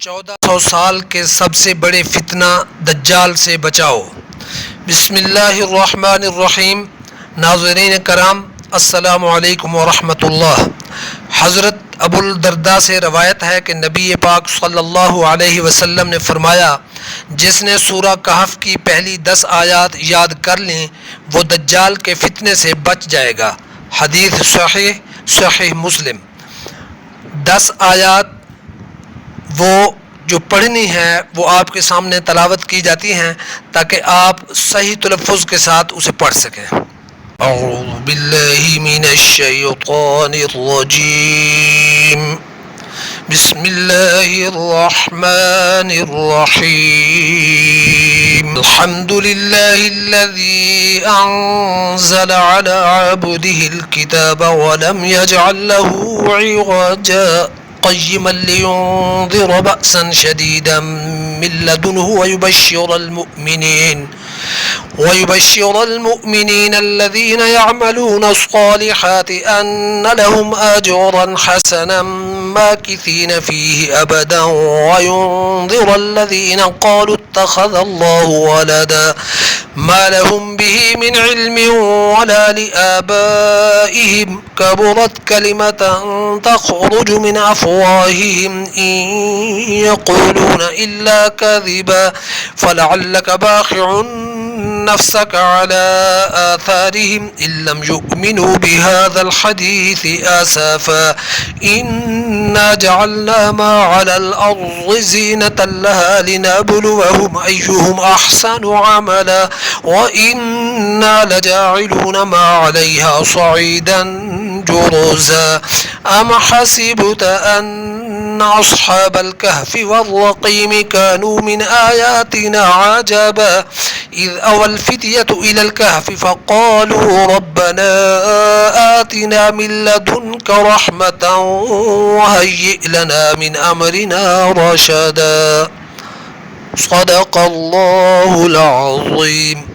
1400 साल के सबसे बड़े फितना दज्जाल से बचाओ। बिस्मिल्लाहिर्रहमानिर्रहीम। नाज़रीन कराम, अस्सलामु अलैकुम वरहमतुल्लाह। हज़रत अबुल दरदा से रवायत है कि नबी पाक सल्लल्लाहु अलैहि वसल्लम ने फरमाया, जिसने सूरा कहफ की पहली 10 आयात याद कर लें वो दज्जाल के फितने से बच जाएगा। हदीस सहीह मुस्लिम। 10 आयात वो जो पढ़नी है वो आपके सामने तलावत की जाती हैं ताकि आप सही तलफ़्फ़ुज़ के साथ उसे पढ़ सकें। अऊज़ु बिल्लाहि मिनश शैतानिर रजीम। बिस्मिल्लाहिर रहमानिर रहीम। अल्हम्दुलिल्लाहिल्लज़ी अंज़ला अला अब्दिहिल किताब व लम यजअल लहू इवजा قيما لينذر بأسا شديدا من لدنه ويبشر المؤمنين الذين يعملون الصالحات أن لهم أجرا حسنا ماكثين فيه أبدا وينذر الذين قالوا اتخذ الله ولدا ما لهم به من علم ولا لآبائهم كبرت كلمة تخرج من أفواههم إن يقولون إلا كذبا فلعلك باخع نفسك على آثارهم إن لم يؤمنوا بهذا الحديث آسفا إنا جعلنا ما على الأرض زينة لها لنبلوهم أيهم أحسن عملا وإنا لجاعلون ما عليها صعيدا جرزا أم حسبت أن أصحاب الكهف والرقيم كانوا من آياتنا عجبا إذ أوى الفتية إلى الكهف فقالوا ربنا آتنا من لدنك رحمة وهيئ لنا من أمرنا رشدا. صدق الله العظيم.